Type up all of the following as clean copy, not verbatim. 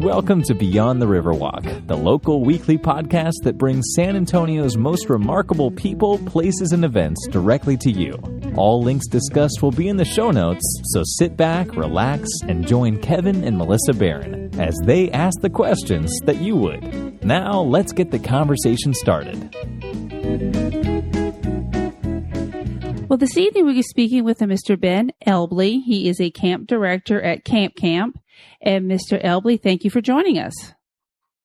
Welcome to Beyond the Riverwalk, the local weekly podcast that brings San Antonio's most remarkable people, places, and events directly to you. All links discussed will be in the show notes, so sit back, relax, and join Kevin and Melissa Barron as they ask the questions that you would. Now, let's get the conversation started. Well, this evening we'll be speaking with Mr. Ben Elble. He is a camp director at CampCAMP. And Mr. Elble, thank you for joining us.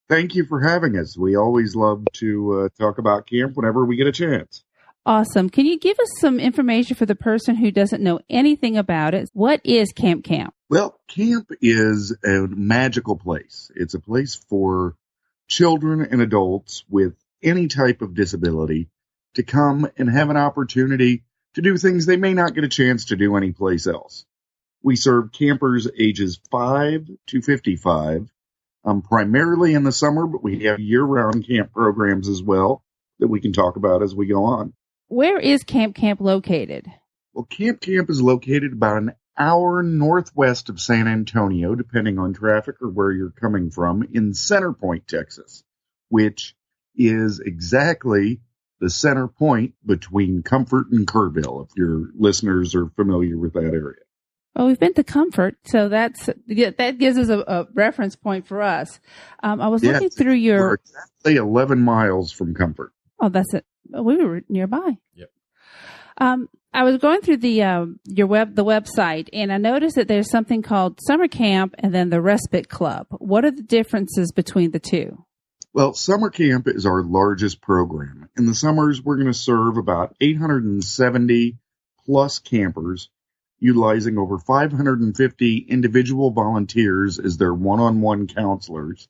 Thank you for having us. We always love to talk about camp whenever we get a chance. Awesome. Can you give us some information for the person who doesn't know anything about it? What is CampCAMP? Well, camp is a magical place. It's a place for children and adults with any type of disability to come and have an opportunity to do things they may not get a chance to do anyplace else. We serve campers ages 5 to 55, primarily in the summer, but we have year-round camp programs as well that we can talk about as we go on. Where is CampCAMP located? Well, CampCAMP is located about an hour northwest of San Antonio, depending on traffic or where you're coming from, in Center Point, Texas, which is exactly the center point between Comfort and Kerrville, if your listeners are familiar with that area. Well, we've been to Comfort, so that gives us a reference point for us. I was looking through your... We're exactly 11 miles from Comfort. Oh, that's it. We were nearby. Yep. I was going through the website, and I noticed that there's something called Summer Camp and then the Respite Club. What are the differences between the two? Well, Summer Camp is our largest program. In the summers, we're going to serve about 870 plus campers, utilizing over 550 individual volunteers as their one-on-one counselors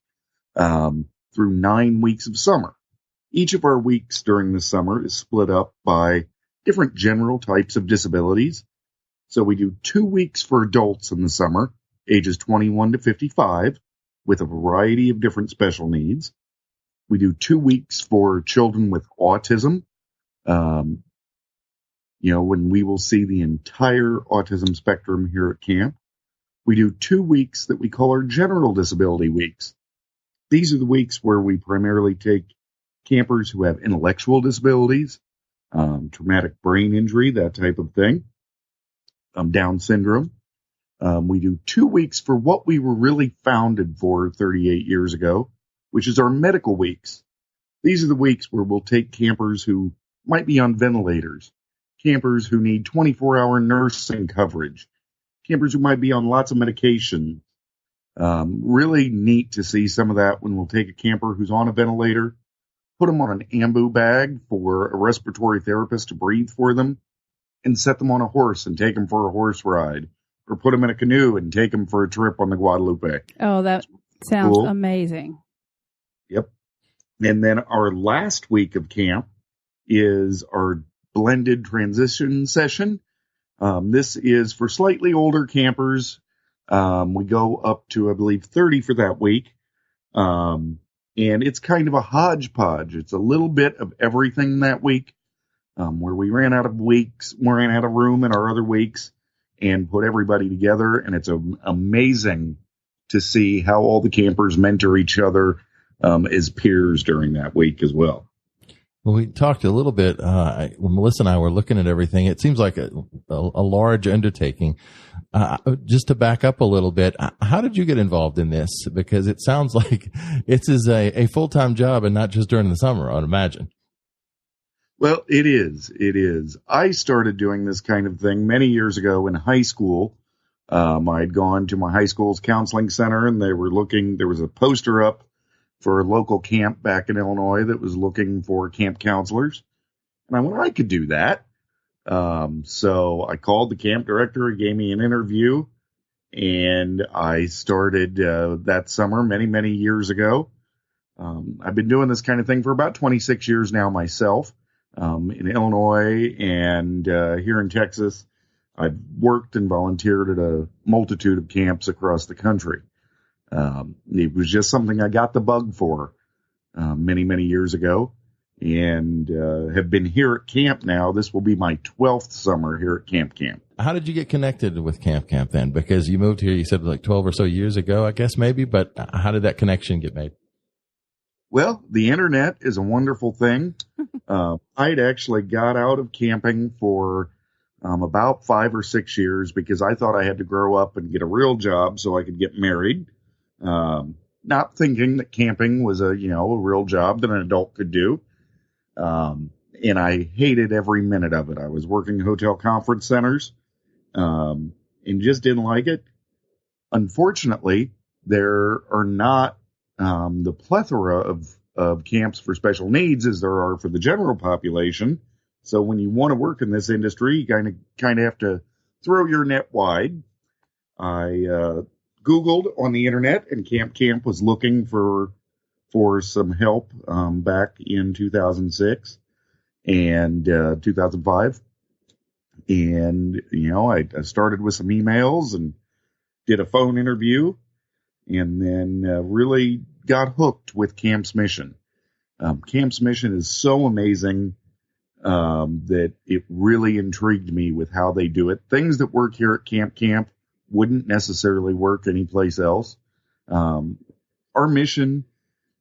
through 9 weeks of summer. Each of our weeks during the summer is split up by different general types of disabilities. So we do 2 weeks for adults in the summer, ages 21 to 55, with a variety of different special needs. We do 2 weeks for children with autism, when we will see the entire autism spectrum here at camp. We do 2 weeks that we call our general disability weeks. These are the weeks where we primarily take campers who have intellectual disabilities, traumatic brain injury, that type of thing, Down syndrome. We do 2 weeks for what we were really founded for 38 years ago, which is our medical weeks. These are the weeks where we'll take campers who might be on ventilators, campers who need 24-hour nursing coverage, campers who might be on lots of medication. Really neat to see some of that when we'll take a camper who's on a ventilator, put them on an ambu bag for a respiratory therapist to breathe for them, and set them on a horse and take them for a horse ride, or put them in a canoe and take them for a trip on the Guadalupe. Oh, that sounds cool. Amazing. Yep. And then our last week of camp is our blended transition session. This is for slightly older campers. We go up to, I believe, 30 for that week. And it's kind of a hodgepodge. It's a little bit of everything that week, where we ran out of room in our other weeks and put everybody together. And it's amazing to see how all the campers mentor each other as peers during that week as well. Well, we talked a little bit when Melissa and I were looking at everything. It seems like a large undertaking. Just to back up a little bit, how did you get involved in this? Because it sounds like it is a full-time job and not just during the summer, I'd imagine. Well, it is. It is. I started doing this kind of thing many years ago in high school. I'd gone to my high school's counseling center, and there was a poster up for a local camp back in Illinois that was looking for camp counselors. And I went, I could do that. So I called the camp director. He gave me an interview, and I started that summer many, many years ago. I've been doing this kind of thing for about 26 years now myself, in Illinois and here in Texas. I've worked and volunteered at a multitude of camps across the country. It was just something I got the bug for many, many years ago. and have been here at camp now. This will be my 12th summer here at CampCAMP. How did you get connected with CampCAMP then? Because you moved here, you said like 12 or so years ago, I guess maybe, but how did that connection get made? Well, the internet is a wonderful thing. I'd actually got out of camping for about 5 or 6 years because I thought I had to grow up and get a real job so I could get married. Not thinking that camping was a real job that an adult could do. And I hated every minute of it. I was working hotel conference centers, and just didn't like it. Unfortunately, there are not the plethora of camps for special needs as there are for the general population. So when you want to work in this industry, you kind of have to throw your net wide. I Googled on the internet, and CampCAMP was looking for some help back in 2006 and 2005. And, I started with some emails and did a phone interview, and then really got hooked with Camp's mission. Camp's mission is so amazing that it really intrigued me with how they do it. Things that work here at CampCAMP wouldn't necessarily work anyplace else. Our mission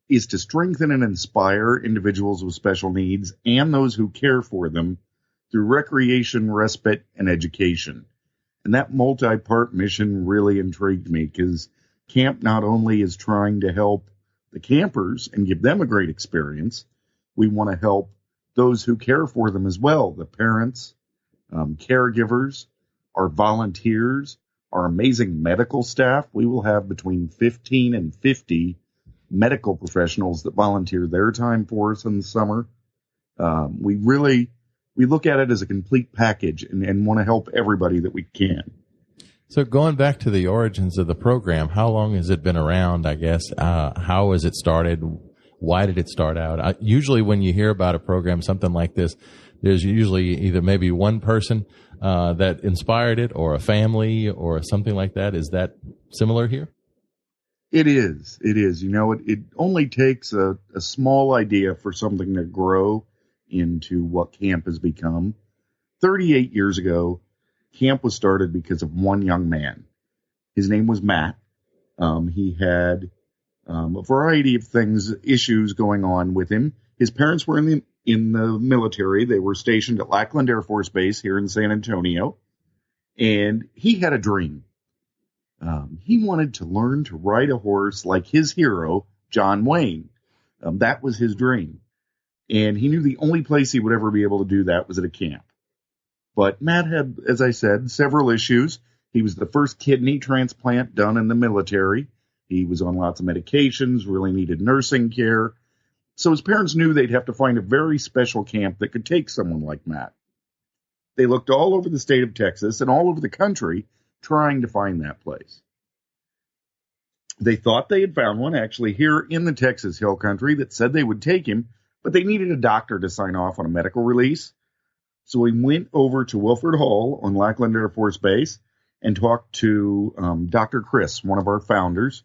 is to strengthen and inspire individuals with special needs and those who care for them through recreation, respite, and education. And that multi-part mission really intrigued me because camp not only is trying to help the campers and give them a great experience, we want to help those who care for them as well, the parents, caregivers, our volunteers, our amazing medical staff. We will have between 15 and 50 medical professionals that volunteer their time for us in the summer. We look at it as a complete package and want to help everybody that we can. So going back to the origins of the program, how long has it been around, I guess? How was it started? Why did it start out? Usually when you hear about a program, something like this, there's usually either maybe one person that inspired it or a family or something like that. Is that similar here? It is. It only takes a small idea for something to grow into what camp has become. 38 years ago, camp was started because of one young man. His name was Matt. He had a variety of issues going on with him. His parents were in the military. They were stationed at Lackland Air Force Base here in San Antonio. And he had a dream. He wanted to learn to ride a horse like his hero, John Wayne. That was his dream. And he knew the only place he would ever be able to do that was at a camp. But Matt had, as I said, several issues. He was the first kidney transplant done in the military. He was on lots of medications, really needed nursing care. So his parents knew they'd have to find a very special camp that could take someone like Matt. They looked all over the state of Texas and all over the country trying to find that place. They thought they had found one actually here in the Texas Hill Country that said they would take him, but they needed a doctor to sign off on a medical release. So we went over to Wilford Hall on Lackland Air Force Base and talked to Dr. Chris, one of our founders.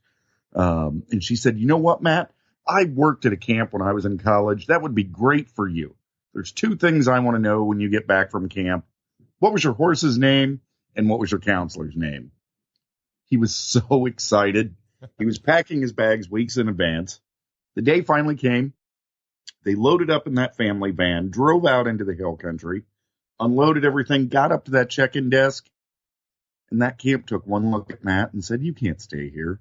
And she said, you know what, Matt? I worked at a camp when I was in college. That would be great for you. There's two things I want to know when you get back from camp. What was your horse's name? And what was your counselor's name? He was so excited. He was packing his bags weeks in advance. The day finally came. They loaded up in that family van, drove out into the hill country, unloaded everything, got up to that check-in desk, and that camp took one look at Matt and said, you can't stay here.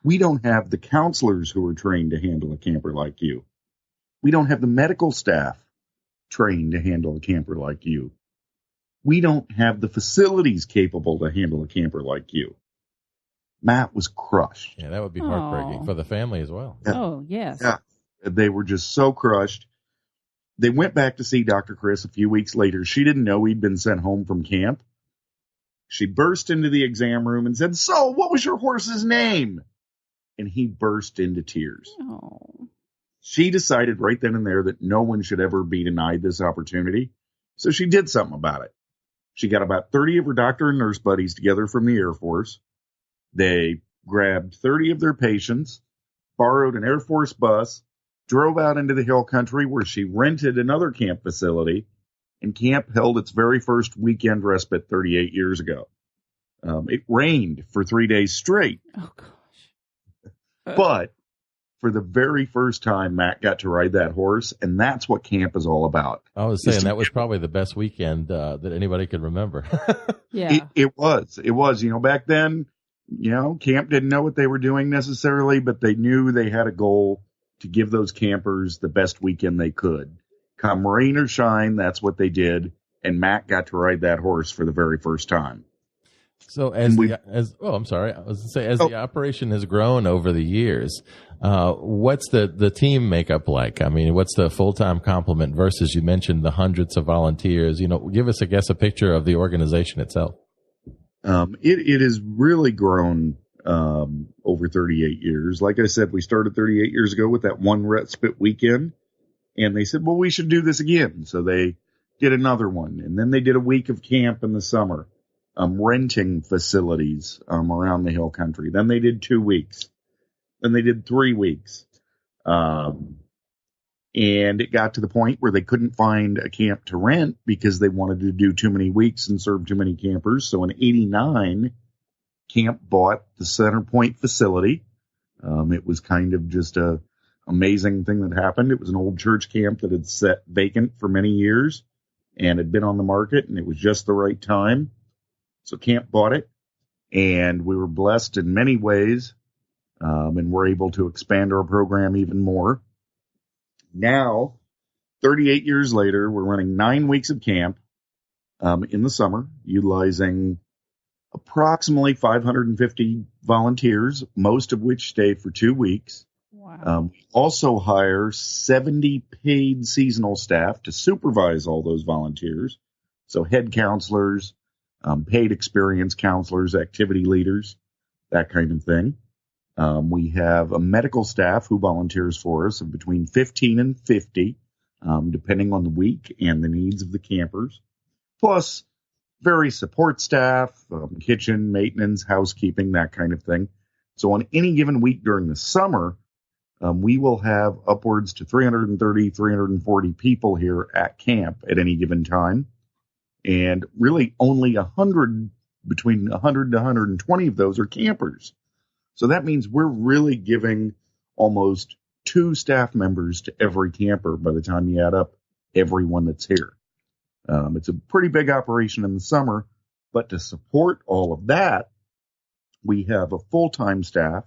We don't have the counselors who are trained to handle a camper like you. We don't have the medical staff trained to handle a camper like you. We don't have the facilities capable to handle a camper like you. Matt was crushed. Yeah, that would be heartbreaking for the family as well. Oh, yes. Yeah. They were just so crushed. They went back to see Dr. Chris a few weeks later. She didn't know he'd been sent home from camp. She burst into the exam room and said, so what was your horse's name? And he burst into tears. Oh. She decided right then and there that no one should ever be denied this opportunity. So she did something about it. She got about 30 of her doctor and nurse buddies together from the Air Force. They grabbed 30 of their patients, borrowed an Air Force bus, drove out into the hill country where she rented another camp facility, and camp held its very first weekend respite 38 years ago. It rained for 3 days straight. Oh, gosh. But for the very first time, Matt got to ride that horse, and that's what camp is all about. I was saying that was probably the best weekend that anybody could remember. Yeah. It was. Back then, camp didn't know what they were doing necessarily, but they knew they had a goal to give those campers the best weekend they could. Come rain or shine, that's what they did, and Matt got to ride that horse for the very first time. So as the operation has grown over the years, what's the team makeup like? I mean, what's the full-time complement versus, you mentioned the hundreds of volunteers? Give us, a picture of the organization itself. It has really grown over 38 years. Like I said, we started 38 years ago with that one respite weekend, and they said, well, we should do this again. So they did another one, and then they did a week of camp in the summer. Renting facilities around the hill country. Then they did 2 weeks. Then they did 3 weeks. And it got to the point where they couldn't find a camp to rent because they wanted to do too many weeks and serve too many campers. So in '89, camp bought the Center Point facility. It was kind of just a amazing thing that happened. It was an old church camp that had sat vacant for many years and had been on the market, and it was just the right time. So camp bought it, and we were blessed in many ways, and we're able to expand our program even more. Now, 38 years later, we're running 9 weeks of camp in the summer, utilizing approximately 550 volunteers, most of which stay for 2 weeks. Wow. We also hire 70 paid seasonal staff to supervise all those volunteers, so head counselors, paid experienced counselors, activity leaders, that kind of thing. We have a medical staff who volunteers for us of between 15 and 50, depending on the week and the needs of the campers, plus various support staff, kitchen, maintenance, housekeeping, that kind of thing. So on any given week during the summer, we will have upwards to 330, 340 people here at camp at any given time. And really only between 100 to 120 of those are campers. So that means we're really giving almost 2 staff members to every camper by the time you add up everyone that's here. It's a pretty big operation in the summer, but to support all of that, we have a full-time staff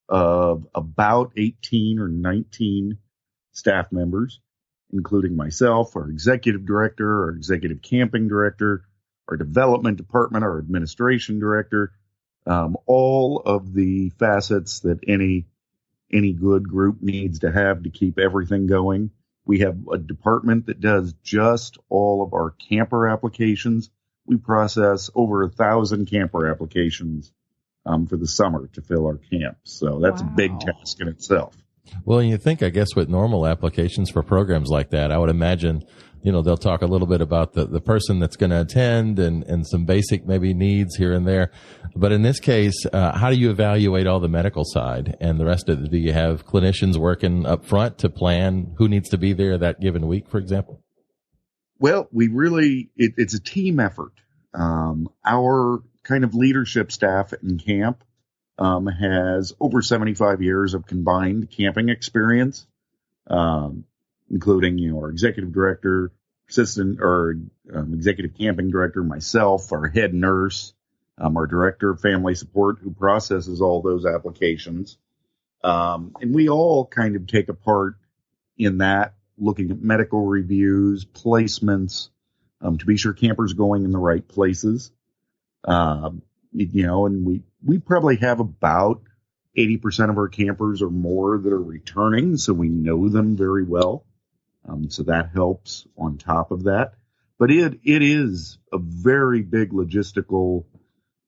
of about 18 or 19 staff members, including myself, our executive director, our executive camping director, our development department, our administration director, all of the facets that any good group needs to have to keep everything going. We have a department that does just all of our camper applications. We process over 1,000 camper applications for the summer to fill our camps. So that's a big task in itself. Well, and you think, I guess, with normal applications for programs like that, I would imagine, they'll talk a little bit about the person that's going to attend and some basic maybe needs here and there. But in this case, how do you evaluate all the medical side and the rest of it? Do you have clinicians working up front to plan who needs to be there that given week, for example? Well, it's a team effort. Our kind of leadership staff in camp has over 75 years of combined camping experience, including, our executive director, executive camping director, myself, our head nurse, our director of family support who processes all those applications. And we all kind of take a part in that, looking at medical reviews, placements, to be sure campers going in the right places. And we probably have about 80% of our campers or more that are returning, so we know them very well. So that helps on top of that. But it is a very big logistical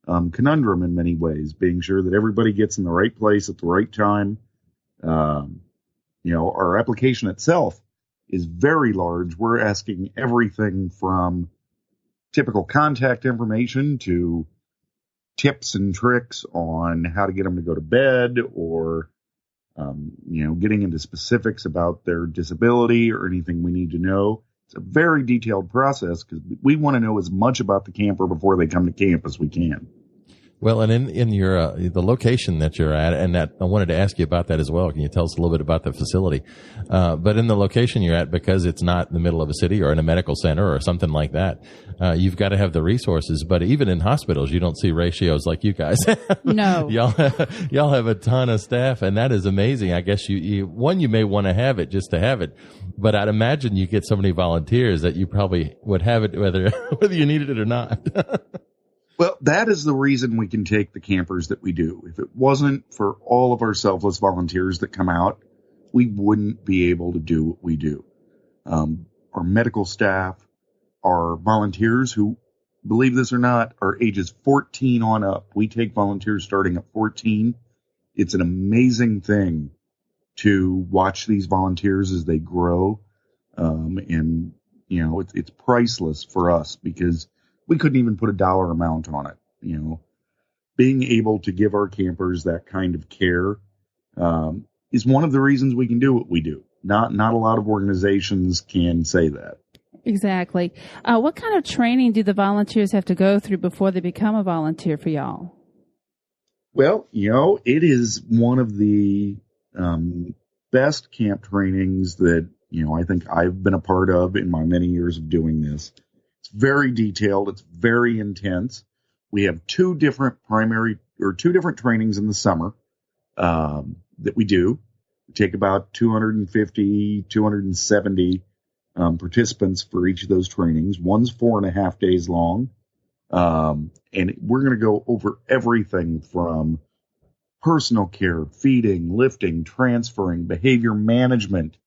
conundrum in many ways, being sure that everybody gets in the right place at the right time. Our application itself is very large. We're asking everything from typical contact information to tips and tricks on how to get them to go to bed, or Getting into specifics about their disability or anything we need to know. It's a very detailed process because we want to know as much about the camper before they come to camp as we can. Well, and in your the location that you're at, and that I wanted to ask you about that as well. Can you tell us a little bit about the facility? But in the location you're at, because it's not in the middle of a city or in a medical center or something like that, you've got to have the resources. But even in hospitals, you don't see ratios like you guys have. No, y'all have a ton of staff, and that is amazing. I guess you may want to have it just to have it, but I'd imagine you get so many volunteers that you probably would have it whether you needed it or not. Well, that is the reason we can take the campers that we do. If it wasn't for all of our selfless volunteers that come out, we wouldn't be able to do what we do. Our medical staff, our volunteers who, believe this or not, are ages 14 on up. We take volunteers starting at 14. It's an amazing thing to watch these volunteers as they grow. It's priceless for us because we couldn't even put a dollar amount on it. Being able to give our campers that kind of care is one of the reasons we can do what we do. Not a lot of organizations can say that. Exactly. What kind of training do the volunteers have to go through before they become a volunteer for y'all? Well, it is one of the best camp trainings that, I think I've been a part of in my many years of doing this. It's very detailed. It's very intense. We have two different trainings in the summer that we do. We take about 250, 270 participants for each of those trainings. One's 4.5 days long. And we're going to go over everything from personal care, feeding, lifting, transferring, behavior management,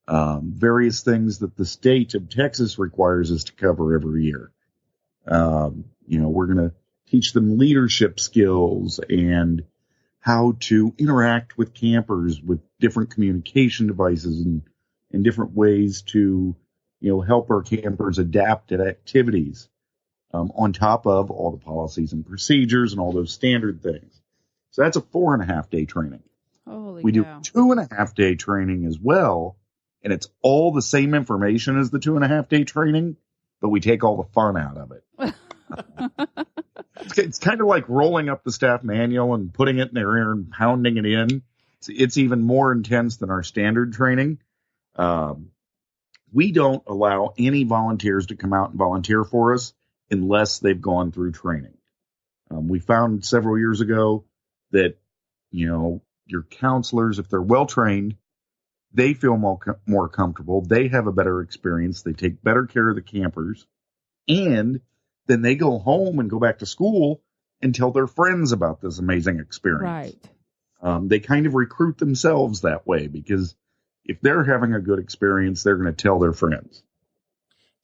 various things that the state of Texas requires us to cover every year. We're going to teach them leadership skills and how to interact with campers with different communication devices and different ways to, help our campers adapt to activities, on top of all the policies and procedures and all those standard things. So that's a 4.5 day training. We do 2.5 day training as well. And it's all the same information as the 2.5 day training, but we take all the fun out of it. It's kind of like rolling up the staff manual and putting it in their ear and pounding it in. It's even more intense than our standard training. We don't allow any volunteers to come out and volunteer for us unless they've gone through training. We found several years ago that, your counselors, if they're well trained, they feel more comfortable. They have a better experience. They take better care of the campers. And then they go home and go back to school and tell their friends about this amazing experience. Right. They kind of recruit themselves that way because if they're having a good experience, they're going to tell their friends.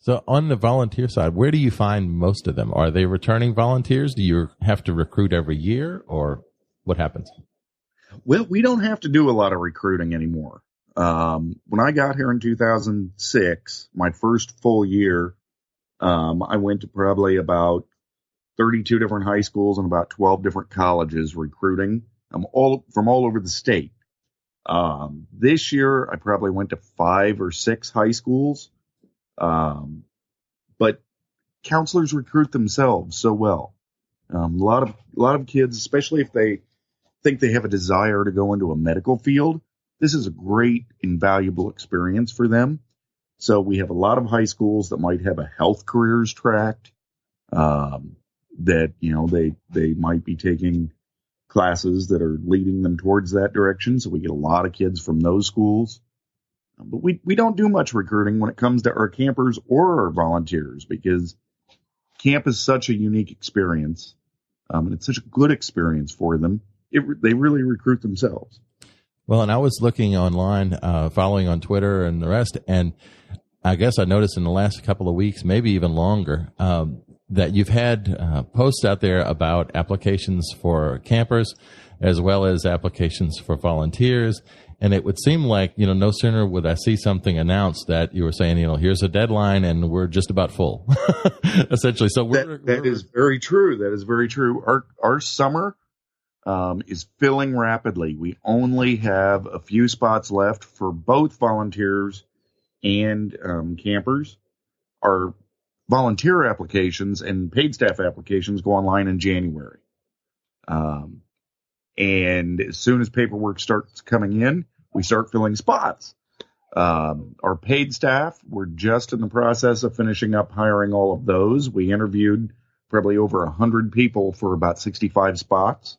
So on the volunteer side, where do you find most of them? Are they returning volunteers? Do you have to recruit every year or what happens? Well, we don't have to do a lot of recruiting anymore. When I got here in 2006, my first full year, I went to probably about 32 different high schools and about 12 different colleges recruiting, from all over the state. This year, I probably went to 5 or 6 high schools. But counselors recruit themselves so well. A lot of kids, especially if they think they have a desire to go into a medical field, this is a great, invaluable experience for them. So we have a lot of high schools that might have a health careers tract, that, they might be taking classes that are leading them towards that direction. So we get a lot of kids from those schools. But we don't do much recruiting when it comes to our campers or our volunteers because camp is such a unique experience. And it's such a good experience for them. They really recruit themselves. Well, and I was looking online, following on Twitter and the rest, and I guess I noticed in the last couple of weeks, maybe even longer, that you've had posts out there about applications for campers as well as applications for volunteers. And it would seem like, no sooner would I see something announced that you were saying, here's a deadline and we're just about full, essentially. So that is very true. That is very true. Our summer, is filling rapidly. We only have a few spots left for both volunteers and campers. Our volunteer applications and paid staff applications go online in January. And as soon as paperwork starts coming in, we start filling spots. Our paid staff, we're just in the process of finishing up hiring all of those. We interviewed probably over 100 people for about 65 spots.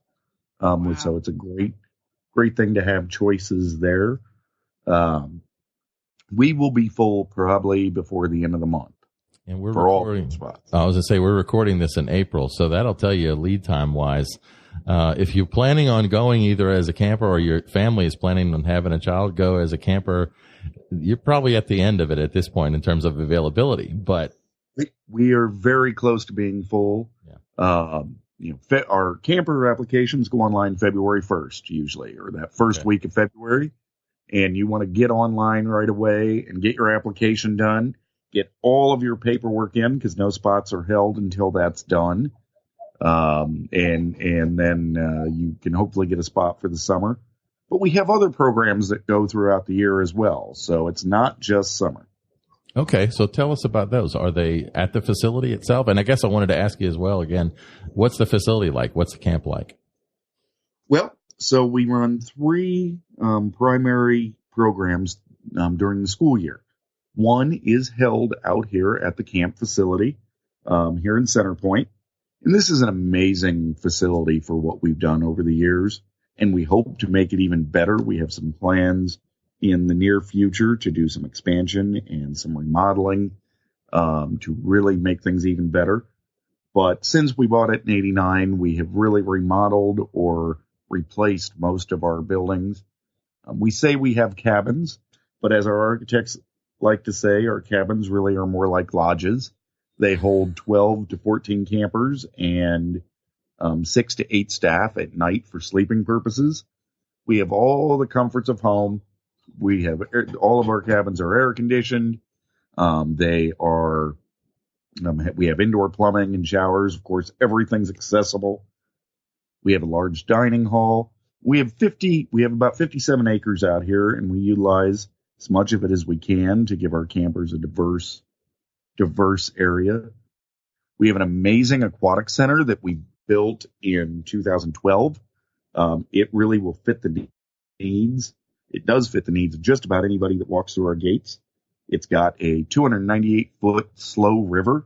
Wow. So it's a great thing to have choices there. We will be full probably before the end of the month. And we're for recording all spots. I was going to say, we're recording this in April, so that'll tell you lead time wise. If you're planning on going either as a camper or your family is planning on having a child go as a camper, you're probably at the end of it at this point in terms of availability. But we are very close to being full. Yeah. Our camper applications go online February 1st usually, or that first week of February. And you want to get online right away and get your application done. Get all of your paperwork in because no spots are held until that's done. And then you can hopefully get a spot for the summer. But we have other programs that go throughout the year as well. So it's not just summer. Okay. So tell us about those. Are they at the facility itself? And I guess I wanted to ask you as well again, what's the facility like? What's the camp like? Well, so we run 3 primary programs during the school year. One is held out here at the camp facility here in Center Point. And this is an amazing facility for what we've done over the years. And we hope to make it even better. We have some plans in the near future to do some expansion and some remodeling to really make things even better. But since we bought it in 89, we have really remodeled or replaced most of our buildings. We say we have cabins, but as our architects like to say, our cabins really are more like lodges. They hold 12 to 14 campers and 6 to 8 staff at night for sleeping purposes. We have all the comforts of home. We have all of our cabins are air conditioned. We have indoor plumbing and showers. Of course, everything's accessible. We have a large dining hall. We have about 57 acres out here, and we utilize as much of it as we can to give our campers a diverse area. We have an amazing aquatic center that we built in 2012. It really will fit the needs. It does fit the needs of just about anybody that walks through our gates. It's got a 298-foot slow river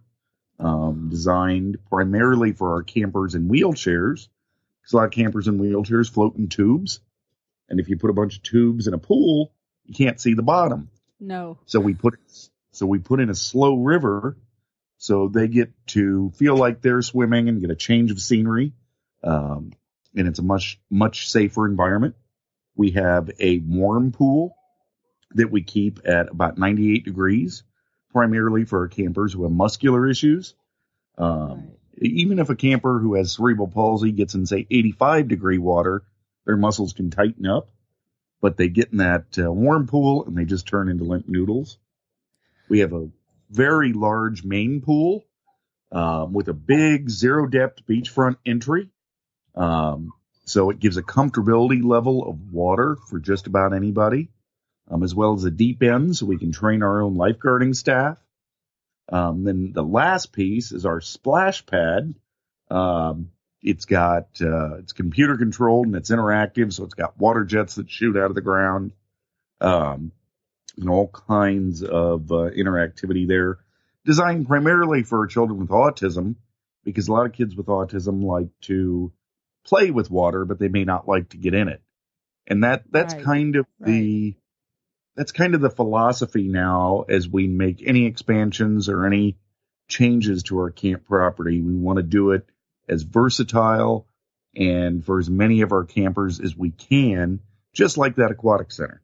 designed primarily for our campers in wheelchairs. Because a lot of campers in wheelchairs float in tubes. And if you put a bunch of tubes in a pool, you can't see the bottom. No. So we put in a slow river so they get to feel like they're swimming and get a change of scenery. And it's a much, much safer environment. We have a warm pool that we keep at about 98 degrees, primarily for our campers who have muscular issues. Right. Even if a camper who has cerebral palsy gets in, say, 85-degree water, their muscles can tighten up. But they get in that warm pool and they just turn into limp noodles. We have a very large main pool with a big zero-depth beachfront entry. So it gives a comfortability level of water for just about anybody, as well as a deep end so we can train our own lifeguarding staff. Then the last piece is our splash pad. It's computer controlled and it's interactive. So it's got water jets that shoot out of the ground, and all kinds of interactivity there, designed primarily for children with autism, because a lot of kids with autism like to play with water, but they may not like to get in it. And that's kind of the philosophy now as we make any expansions or any changes to our camp property. We want to do it as versatile and for as many of our campers as we can, just like that aquatic center.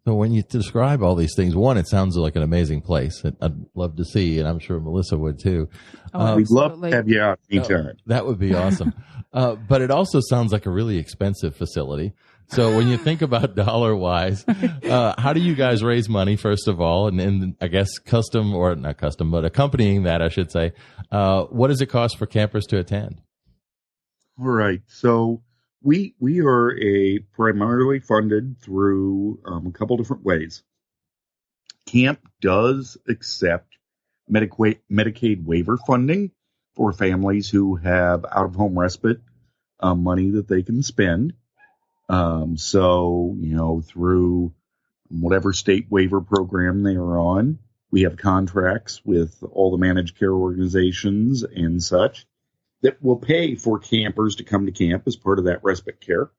So when you describe all these things, one, it sounds like an amazing place. I'd love to see, and I'm sure Melissa would too. We'd love to have you out anytime. That would be awesome. But it also sounds like a really expensive facility. So when you think about dollar-wise, how do you guys raise money, first of all? And I guess accompanying that, I should say, what does it cost for campers to attend? All right. So we are primarily funded through a couple different ways. Camp does accept Medicaid waiver funding for families who have out-of-home respite money that they can spend. So, through whatever state waiver program they are on, we have contracts with all the managed care organizations and such that will pay for campers to come to camp as part of that respite care.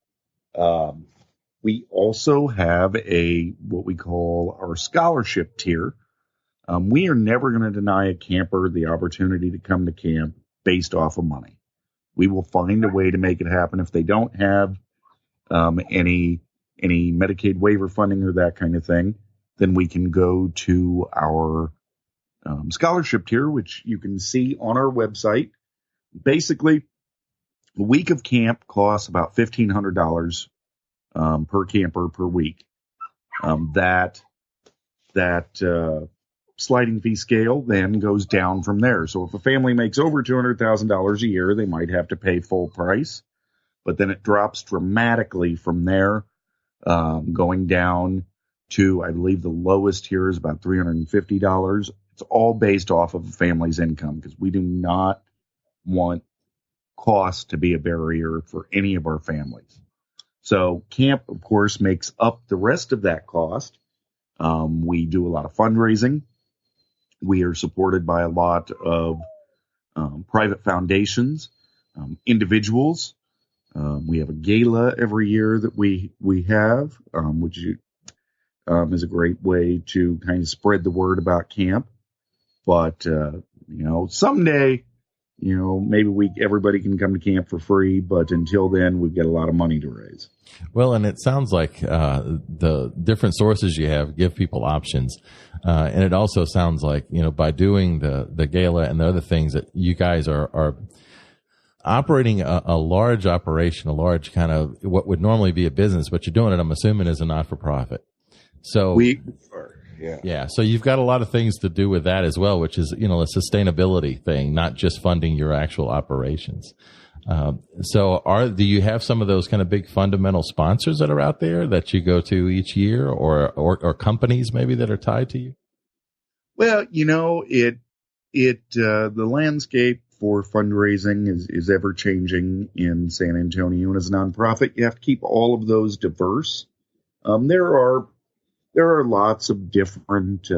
We also have what we call our scholarship tier. We are never going to deny a camper the opportunity to come to camp based off of money. We will find a way to make it happen. If they don't have any Medicaid waiver funding or that kind of thing, then we can go to our scholarship tier, which you can see on our website. Basically, a week of camp costs about $1,500 per camper per week. That sliding fee scale then goes down from there. So if a family makes over $200,000 a year, they might have to pay full price, but then it drops dramatically from there, going down to, I believe the lowest here is about $350. It's all based off of a family's income, because we do not want cost to be a barrier for any of our families. So camp, of course, makes up the rest of that cost. We do a lot of fundraising. We are supported by a lot of private foundations, individuals. We have a gala every year that we have, which is a great way to kind of spread the word about camp. But, someday, maybe everybody can come to camp for free, but until then, we've got a lot of money to raise. Well, and it sounds like the different sources you have give people options. And it also sounds like, by doing the gala and the other things that you guys are operating a large operation, a large kind of what would normally be a business, but you're doing it, I'm assuming, as a not-for-profit. So we are. Yeah. So you've got a lot of things to do with that as well, which is, a sustainability thing, not just funding your actual operations. Do you have some of those kind of big fundamental sponsors that are out there that you go to each year, or companies maybe that are tied to you? Well, the landscape for fundraising is ever changing in San Antonio, and as a nonprofit, you have to keep all of those diverse. There are lots of different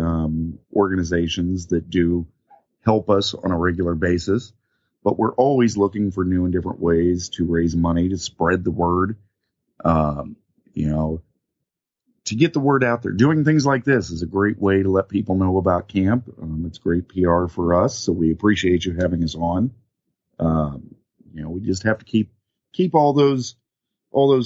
organizations that do help us on a regular basis, but we're always looking for new and different ways to raise money to spread the word, to get the word out there. Doing things like this is a great way to let people know about camp. It's great PR for us, so we appreciate you having us on. We just have to keep all those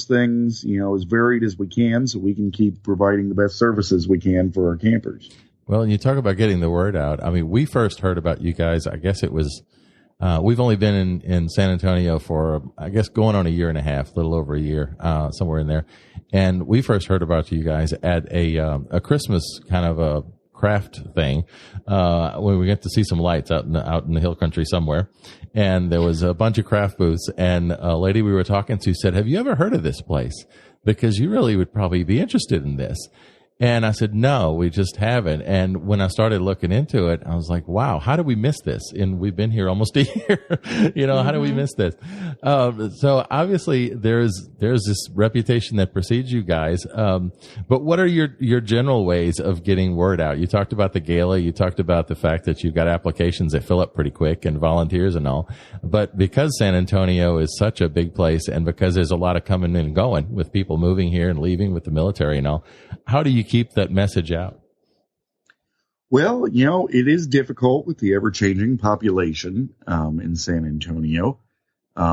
things, as varied as we can, so we can keep providing the best services we can for our campers. Well, and you talk about getting the word out. I mean, we first heard about you guys, I guess it was, we've only been in San Antonio for, I guess, going on a year and a half, a little over a year, somewhere in there. And we first heard about you guys at a Christmas kind of a craft thing, when we got to see some lights out in the hill country somewhere. And there was a bunch of craft booths, and a lady we were talking to said, "Have you ever heard of this place? Because you really would probably be interested in this." And I said, "No, we just haven't." And when I started looking into it, I was like, wow, how did we miss this? And we've been here almost a year. How did we miss this? So obviously there's this reputation that precedes you guys. But what are your general ways of getting word out? You talked about the gala. You talked about the fact that you've got applications that fill up pretty quick and volunteers and all. But because San Antonio is such a big place, and because there's a lot of coming and going with people moving here and leaving with the military and all, how do you keep that message out? Well, it is difficult with the ever-changing population in San Antonio.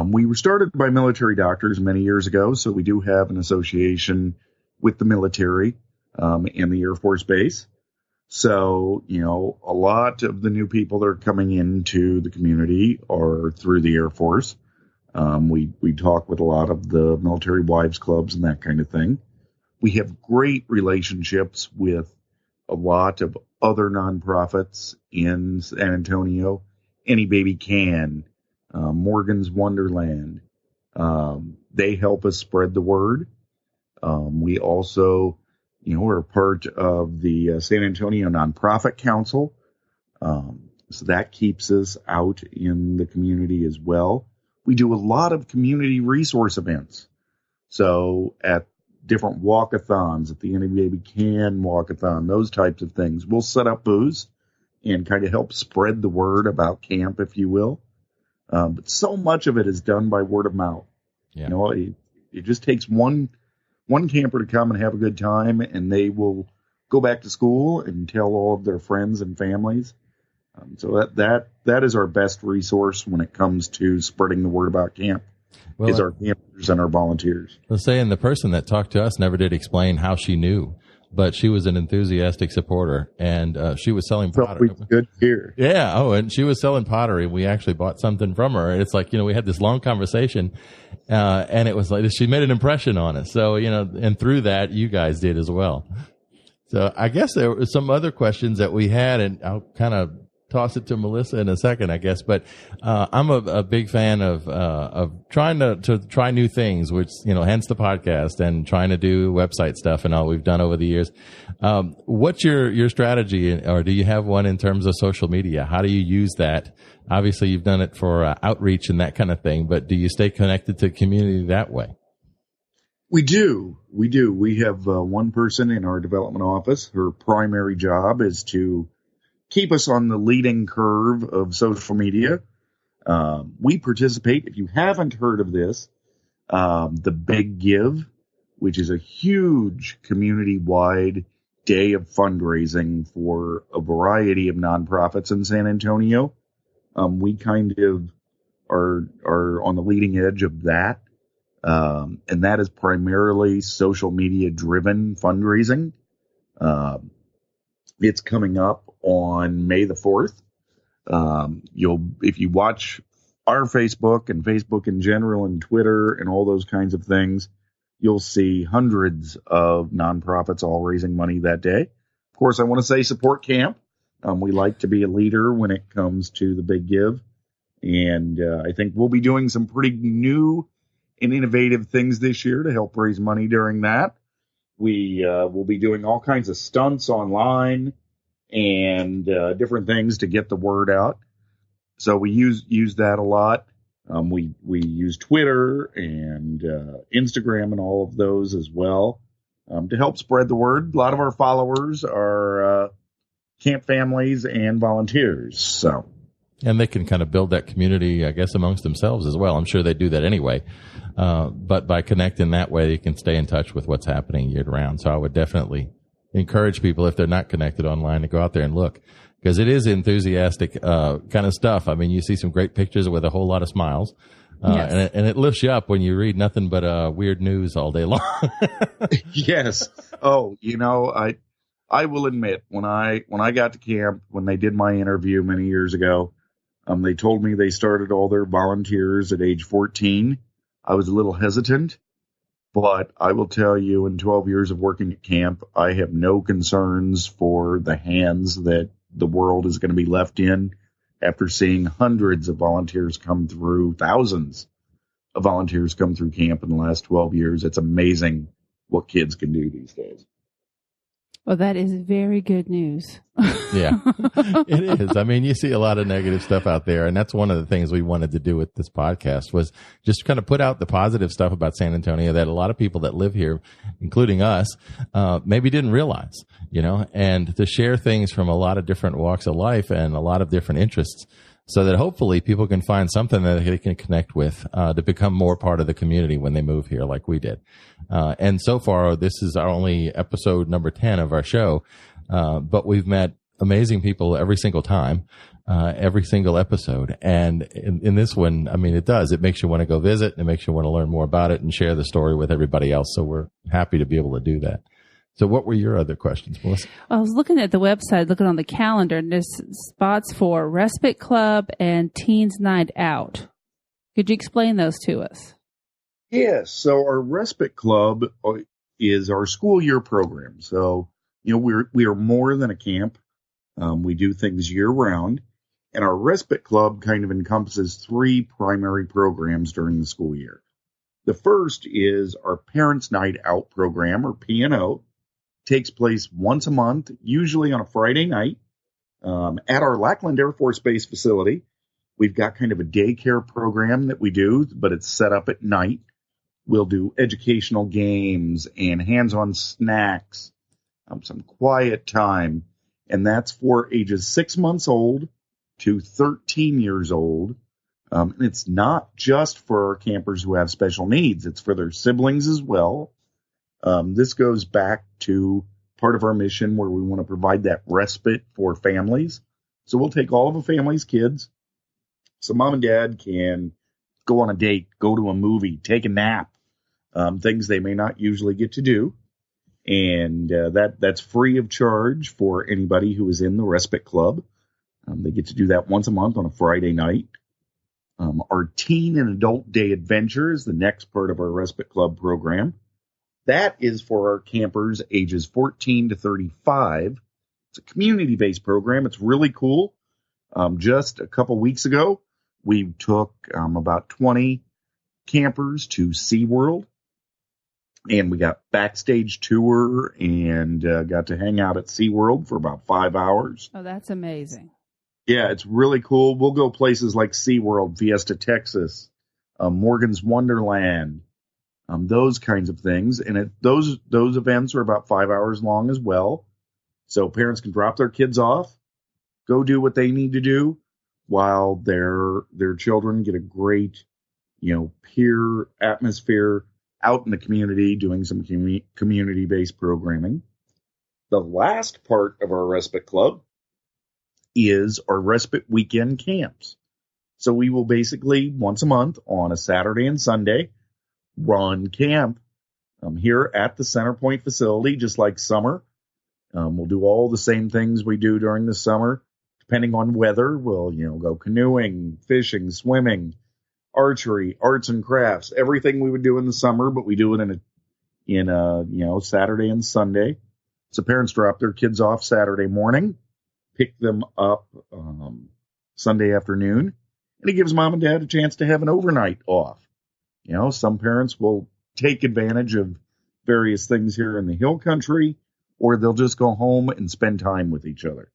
We were started by military doctors many years ago, so we do have an association with the military and the Air Force Base. So, a lot of the new people that are coming into the community are through the Air Force. We talk with a lot of the military wives clubs and that kind of thing. We have great relationships with a lot of other nonprofits in San Antonio. Any Baby Can, Morgan's Wonderland, They help us spread the word. We also, are part of the San Antonio Nonprofit Council. So that keeps us out in the community as well. We do a lot of community resource events. So at different walkathons, at the Any Baby Can walkathon, those types of things, we'll set up booths and kind of help spread the word about camp, if you will. But so much of it is done by word of mouth. Yeah. It just takes one camper to come and have a good time, and they will go back to school and tell all of their friends and families. So that is our best resource when it comes to spreading the word about camp. Is our campers and our volunteers. Let's say, and the person that talked to us never did explain how she knew, but she was an enthusiastic supporter, and she was selling pottery. Good here. Yeah. Oh, and she was selling pottery. We actually bought something from her. And it's like, we had this long conversation, and it was like she made an impression on us. So, and through that, you guys did as well. So I guess there were some other questions that we had, and I'll kind of toss it to Melissa in a second, I guess. But I'm a big fan of trying to try new things, which, hence the podcast and trying to do website stuff and all we've done over the years. What's your strategy, or do you have one in terms of social media? How do you use that? Obviously, you've done it for outreach and that kind of thing, but do you stay connected to community that way? We do. We have one person in our development office. Her primary job is to keep us on the leading curve of social media. We participate. If you haven't heard of this, the Big Give, which is a huge community-wide day of fundraising for a variety of nonprofits in San Antonio. We kind of are on the leading edge of that. And that is primarily social media driven fundraising. It's coming up on May the 4th. If you watch our Facebook and Facebook in general and Twitter and all those kinds of things, you'll see hundreds of nonprofits all raising money that day. Of course, I want to say support camp. We like to be a leader when it comes to the Big Give. And I think we'll be doing some pretty new and innovative things this year to help raise money during that. We will be doing all kinds of stunts online and different things to get the word out. So we use that a lot. We use Twitter and Instagram and all of those as well to help spread the word. A lot of our followers are camp families and volunteers. So, and they can kind of build that community, I guess, amongst themselves as well. I'm sure they do that anyway. But by connecting that way, you can stay in touch with what's happening year round. So I would definitely encourage people, if they're not connected online, to go out there and look, because it is enthusiastic kind of stuff. I mean, you see some great pictures with a whole lot of smiles. Yes. And it lifts you up when you read nothing but weird news all day long. Yes. Oh, I will admit, when I got to camp, when they did my interview many years ago, they told me they started all their volunteers at age 14. I was a little hesitant, but I will tell you, in 12 years of working at camp, I have no concerns for the hands that the world is going to be left in after seeing hundreds of volunteers come through, thousands of volunteers come through camp in the last 12 years. It's amazing what kids can do these days. Well, that is very good news. Yeah, it is. I mean, you see a lot of negative stuff out there, and that's one of the things we wanted to do with this podcast, was just kind of put out the positive stuff about San Antonio that a lot of people that live here, including us, maybe didn't realize, and to share things from a lot of different walks of life and a lot of different interests, so that hopefully people can find something that they can connect with to become more part of the community when they move here, like we did. And so far, this is our only episode number 10 of our show, but we've met amazing people every single time, every single episode. And in this one, I mean, it makes you want to go visit, and it makes you want to learn more about it and share the story with everybody else. So we're happy to be able to do that. So what were your other questions, Melissa? I was looking at the website, looking on the calendar, and there's spots for Respite Club and Teens Night Out. Could you explain those to us? Yes. So our Respite Club is our school year program. So, we are more than a camp. We do things year round. And our Respite Club kind of encompasses three primary programs during the school year. The first is our Parents' Night Out program, or P&O. Takes place once a month, usually on a Friday night, at our Lackland Air Force Base facility. We've got kind of a daycare program that we do, but it's set up at night. We'll do educational games and hands-on snacks, some quiet time, and that's for ages 6 months old to 13 years old. And it's not just for our campers who have special needs. It's for their siblings as well. This goes back to part of our mission where we want to provide that respite for families. So we'll take all of a family's kids. So mom and dad can go on a date, go to a movie, take a nap, things they may not usually get to do. And that's free of charge for anybody who is in the Respite Club. They get to do that once a month on a Friday night. Our Teen and Adult Day Adventure is the next part of our Respite Club program. That is for our campers ages 14 to 35. It's a community-based program. It's really cool. Just a couple weeks ago, we took about 20 campers to SeaWorld, and we got backstage tour and got to hang out at SeaWorld for about 5 hours. Oh, that's amazing. Yeah, it's really cool. We'll go places like SeaWorld, Fiesta, Texas, Morgan's Wonderland, those kinds of things. And those events are about 5 hours long as well. So parents can drop their kids off, go do what they need to do while their children get a great, peer atmosphere out in the community doing some community-based programming. The last part of our Respite Club is our Respite Weekend Camps. So we will basically once a month on a Saturday and Sunday run camp here at the Centerpoint facility, just like summer. We'll do all the same things we do during the summer. Depending on weather, we'll, go canoeing, fishing, swimming, archery, arts and crafts, everything we would do in the summer, but we do it in a Saturday and Sunday. So parents drop their kids off Saturday morning, pick them up Sunday afternoon, and it gives mom and dad a chance to have an overnight off. Some parents will take advantage of various things here in the Hill Country, or they'll just go home and spend time with each other.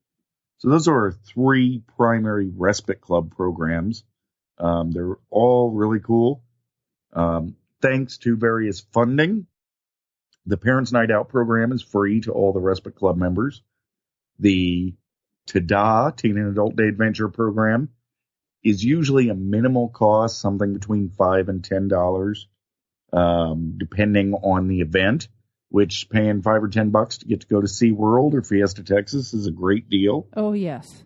So those are our 3 primary Respite Club programs. They're all really cool. Thanks to various funding, the Parents' Night Out program is free to all the Respite Club members. The TADA, Teen and Adult Day Adventure program, is usually a minimal cost, something between $5 and $10, depending on the event, which paying $5 or $10 to get to go to SeaWorld or Fiesta, Texas is a great deal. Oh, yes.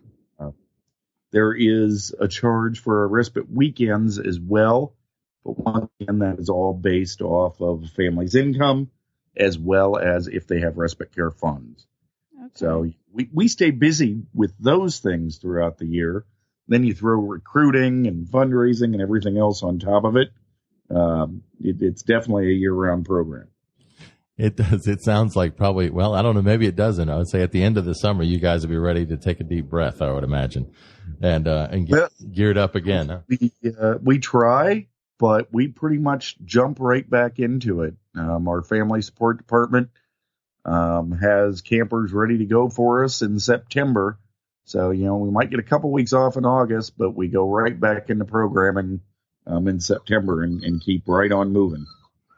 There is a charge for our respite weekends as well, but once again, that is all based off of a family's income, as well as if they have respite care funds. Okay. So we stay busy with those things throughout the year. Then you throw recruiting and fundraising and everything else on top of it. It's definitely a year-round program. It does. It sounds like probably, well, I don't know, maybe it doesn't. I would say at the end of the summer, you guys will be ready to take a deep breath, I would imagine, and get geared up again. Huh? We try, but we pretty much jump right back into it. Our family support department has campers ready to go for us in September. So, we might get a couple weeks off in August, but we go right back into programming in September and keep right on moving.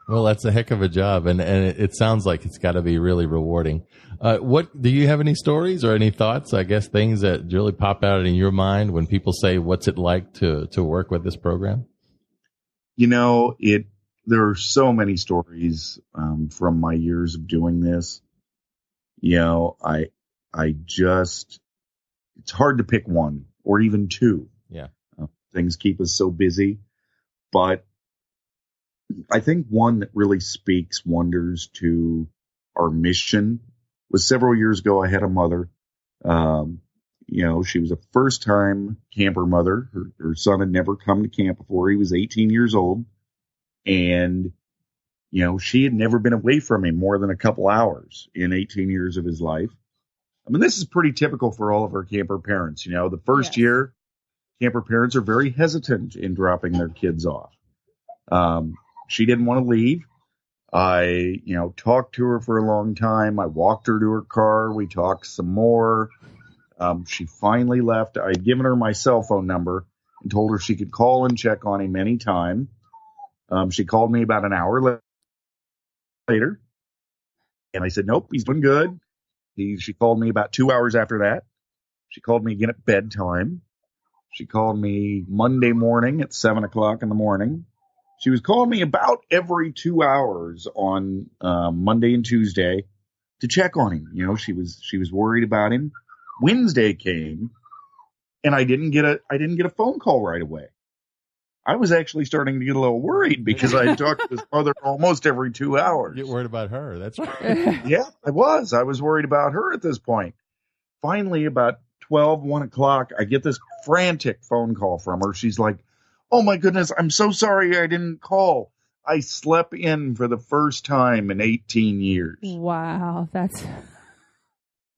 Well, that's a heck of a job, and it sounds like it's got to be really rewarding. What do you have any stories or any thoughts? I guess things that really pop out in your mind when people say, "What's it like to work with this program?" There are so many stories from my years of doing this. It's hard to pick one or even two. Yeah, things keep us so busy, but I think one that really speaks wonders to our mission was several years ago. I had a mother, she was a first time camper mother. Her son had never come to camp before. He was 18 years old, and, she had never been away from him more than a couple hours in 18 years of his life. I mean, this is pretty typical for all of our camper parents. The first year, camper parents are very hesitant in dropping their kids off. she didn't want to leave. I, talked to her for a long time. I walked her to her car. We talked some more. She finally left. I'd given her my cell phone number and told her she could call and check on him anytime. She called me about an hour later, and I said, nope, he's doing good. She called me about 2 hours after that. She called me again at bedtime. She called me Monday morning at 7:00 in the morning. She was calling me about every 2 hours on Monday and Tuesday to check on him. She was worried about him. Wednesday came, and I didn't get a phone call right away. I was actually starting to get a little worried because I had talked to his mother almost every 2 hours. Get worried about her. That's right. Yeah, I was. I was worried about her at this point. Finally, about 1 o'clock, I get this frantic phone call from her. She's like, oh my goodness, I'm so sorry I didn't call. I slept in for the first time in 18 years. Wow, that's...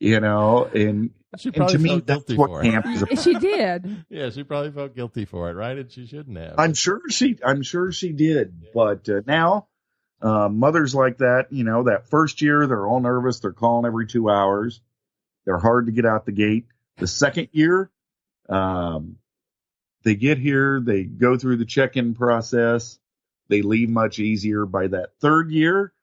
and to me, that's what camp is about. She did. Yeah, she probably felt guilty for it, right? And she shouldn't have. I'm sure she did. But now, mothers like that, that first year, they're all nervous. They're calling every 2 hours. They're hard to get out the gate. The second year, they get here, they go through the check-in process, they leave much easier. By that third year,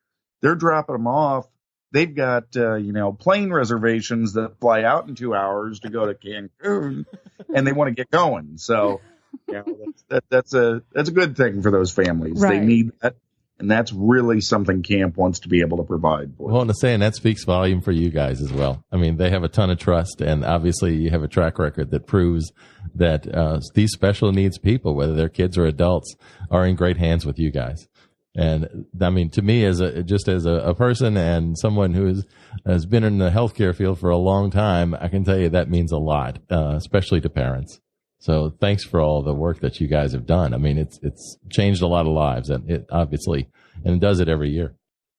they're dropping them off. They've got, plane reservations that fly out in 2 hours to go to Cancun, and they want to get going. So, that's a good thing for those families. Right. They need that. And that's really something camp wants to be able to provide for. Well, and to say, and that speaks volume for you guys as well. I mean, they have a ton of trust, and obviously you have a track record that proves that these special needs people, whether they're kids or adults, are in great hands with you guys. And I mean, to me, as a person and someone who has been in the healthcare field for a long time, I can tell you that means a lot, especially to parents. So thanks for all the work that you guys have done. I mean, it's changed a lot of lives, and it obviously, and it does it every year.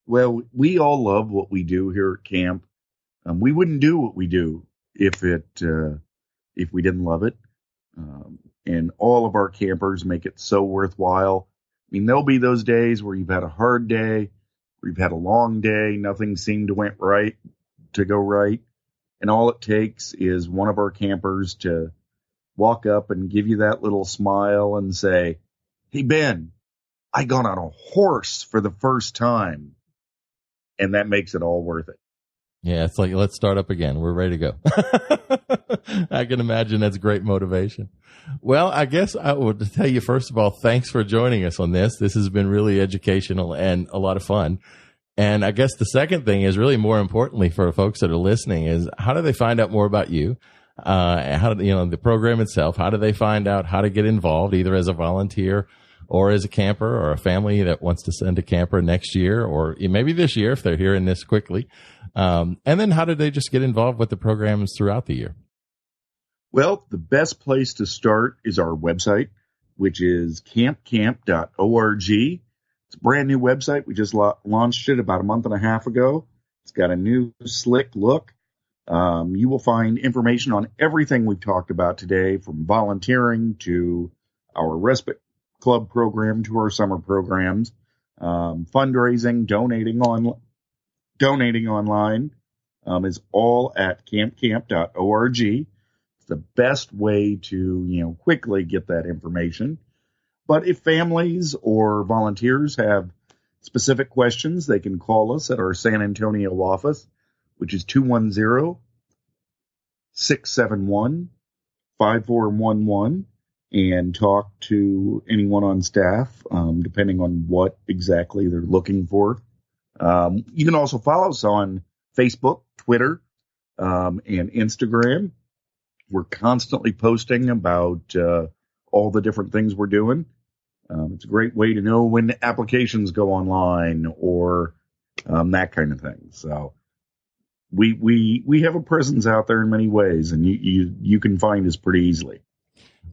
Well, we all love what we do here at camp. We wouldn't do what we do if we didn't love it. And all of our campers make it so worthwhile. I mean, there'll be those days where you've had a hard day, where you've had a long day, nothing seemed to go right. And all it takes is one of our campers to walk up and give you that little smile and say, hey, Ben, I got on a horse for the first time. And that makes it all worth it. Yeah, it's like, let's start up again. We're ready to go. I can imagine that's great motivation. Well, I guess I would tell you, first of all, thanks for joining us on this. This has been really educational and a lot of fun. And I guess the second thing is really more importantly for folks that are listening is, how do they find out more about you? How do the program itself? How do they find out how to get involved, either as a volunteer or as a camper, or a family that wants to send a camper next year, or maybe this year if they're hearing this quickly? And then how do they just get involved with the programs throughout the year? Well, the best place to start is our website, which is campcamp.org. It's a brand new website. We just launched it about a month and a half ago. It's got a new slick look. You will find information on everything we've talked about today, from volunteering to our respite club program to our summer programs, fundraising, donating online is all at campcamp.org. It's the best way to, quickly get that information. But if families or volunteers have specific questions, they can call us at our San Antonio office, which is 210-671-5411, and talk to anyone on staff, depending on what exactly they're looking for. You can also follow us on Facebook, Twitter, and Instagram. We're constantly posting about all the different things we're doing. It's a great way to know when applications go online or that kind of thing. So we have a presence out there in many ways, and you can find us pretty easily.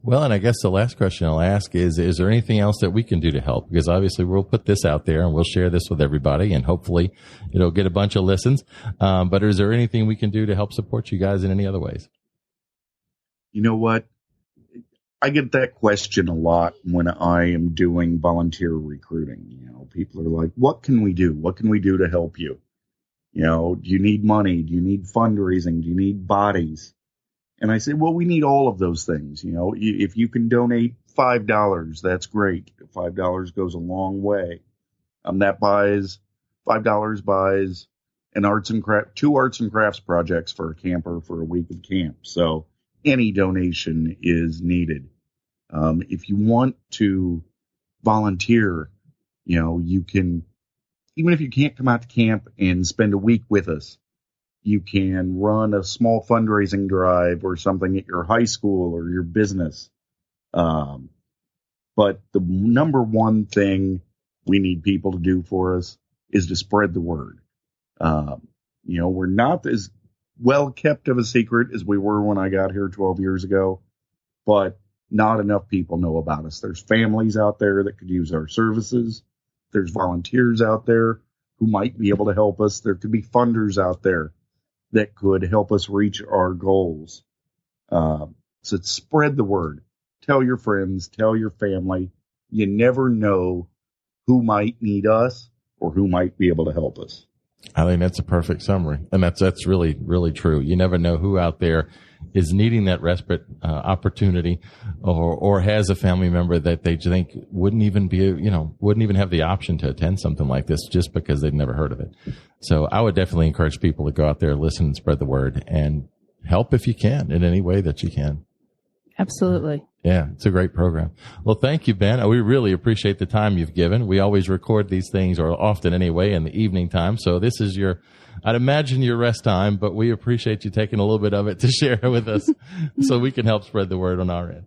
Well, and I guess the last question I'll ask is there anything else that we can do to help? Because obviously we'll put this out there and we'll share this with everybody, and hopefully it'll get a bunch of listens. But is there anything we can do to help support you guys in any other ways? You know what? I get that question a lot when I am doing volunteer recruiting. You know, people are like, what can we do? What can we do to help you? You know, do you need money? Do you need fundraising? Do you need bodies? And I say, well, we need all of those things. You know, if you can donate $5, that's great. $5 goes a long way. That buys $5 buys two arts and crafts projects for a camper for a week of camp. So any donation is needed. If you want to volunteer, you know, you can, even if you can't come out to camp and spend a week with us, you can run a small fundraising drive or something at your high school or your business. But the number one thing we need people to do for us is to spread the word. You know, we're not as well kept of a secret as we were when I got here 12 years ago, but not enough people know about us. There's families out there that could use our services. There's volunteers out there who might be able to help us. There could be funders out there that could help us reach our goals. So spread the word. Tell your friends, tell your family. You never know who might need us or who might be able to help us. I think that's a perfect summary. And that's really, really true. You never know who out there is needing that respite opportunity or has a family member that they think wouldn't even have the option to attend something like this just because they've never heard of it. So I would definitely encourage people to go out there, listen, and spread the word and help if you can in any way that you can. Absolutely. Yeah, it's a great program. Well, thank you, Ben. We really appreciate the time you've given. We always record these things, or often anyway, in the evening time. So this is I'd imagine your rest time, but we appreciate you taking a little bit of it to share with us so we can help spread the word on our end.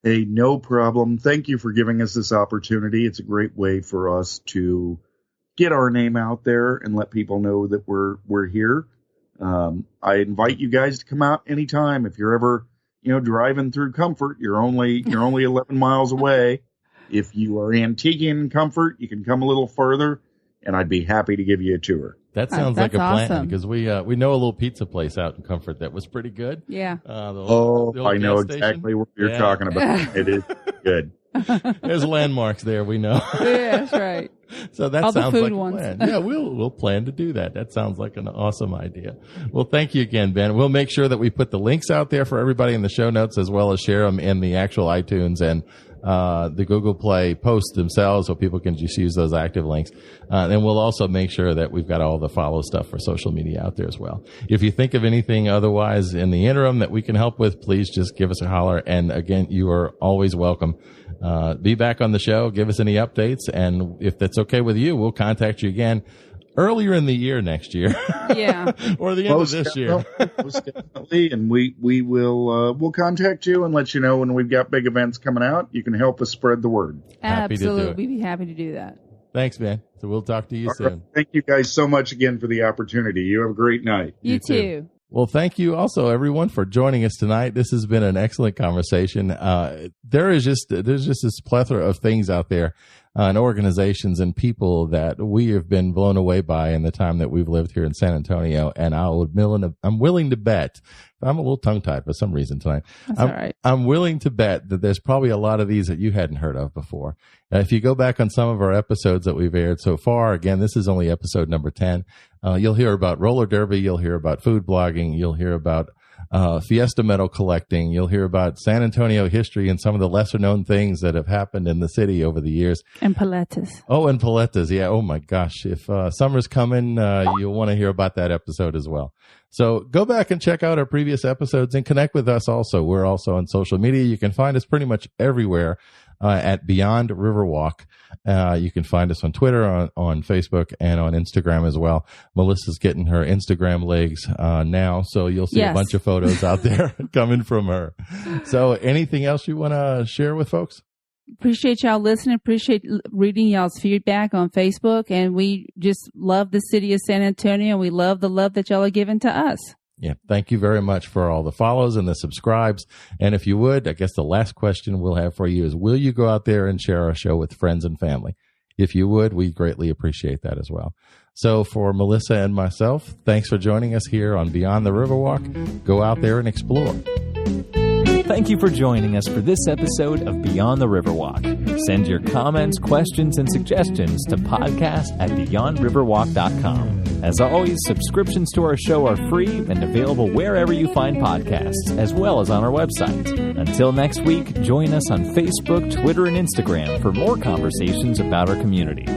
Hey, no problem. Thank you for giving us this opportunity. It's a great way for us to get our name out there and let people know that we're here. I invite you guys to come out anytime. If you're ever driving through Comfort, you're only 11 miles away. If you are antiquing in Comfort, you can come a little further, and I'd be happy to give you a tour. That sounds like a plan, awesome. Because we know a little pizza place out in Comfort that was pretty good. Yeah. I know exactly what you're talking about. It is good. There's landmarks there, we know. Yeah, that's right. So that sounds like a plan. Yeah, we'll plan to do that. That sounds like an awesome idea. Well, thank you again, Ben. We'll make sure that we put the links out there for everybody in the show notes, as well as share them in the actual iTunes and the Google Play posts themselves, so people can just use those active links. And we'll also make sure that we've got all the follow stuff for social media out there as well. If you think of anything otherwise in the interim that we can help with, please just give us a holler. And again, you are always welcome. Be back on the show, give us any updates, and if that's okay with you, we'll contact you again earlier in the year next year. Yeah. Or the end of this year. Most definitely. And we will we'll contact you and let you know when we've got big events coming out. You can help us spread the word. Absolutely. We'd be happy to do that. Thanks, man. So we'll talk to you soon. Right. Thank you guys so much again for the opportunity. You have a great night. You too. Well, thank you also, everyone, for joining us tonight. This has been an excellent conversation. There's just this plethora of things out there, and organizations and people that we have been blown away by in the time that we've lived here in San Antonio. And I'm willing to bet, I'm a little tongue-tied for some reason tonight. That's all right. I'm willing to bet that there's probably a lot of these that you hadn't heard of before. If you go back on some of our episodes that we've aired so far, again, this is only episode number 10. You'll hear about roller derby. You'll hear about food blogging. You'll hear about Fiesta medal collecting. You'll hear about San Antonio history and some of the lesser known things that have happened in the city over the years. And paletas. Oh, and paletas. Yeah. Oh my gosh. If summer's coming, you'll want to hear about that episode as well. So go back and check out our previous episodes and connect with us also. We're also on social media. You can find us pretty much everywhere at Beyond Riverwalk. You can find us on Twitter, on Facebook, and on Instagram as well. Melissa's getting her Instagram legs now, so you'll see a bunch of photos out there coming from her. So anything else you want to share with folks? Appreciate y'all listening. Appreciate reading y'all's feedback on Facebook. And we just love the city of San Antonio. We love the love that y'all are giving to us. Yeah. Thank you very much for all the follows and the subscribes. And if you would, I guess the last question we'll have for you is, will you go out there and share our show with friends and family? If you would, we greatly appreciate that as well. So for Melissa and myself, thanks for joining us here on Beyond the Riverwalk. Go out there and explore. Thank you for joining us for this episode of Beyond the Riverwalk. Send your comments, questions, and suggestions to podcast@beyondriverwalk.com. As always, subscriptions to our show are free and available wherever you find podcasts, as well as on our website. Until next week, join us on Facebook, Twitter, and Instagram for more conversations about our community.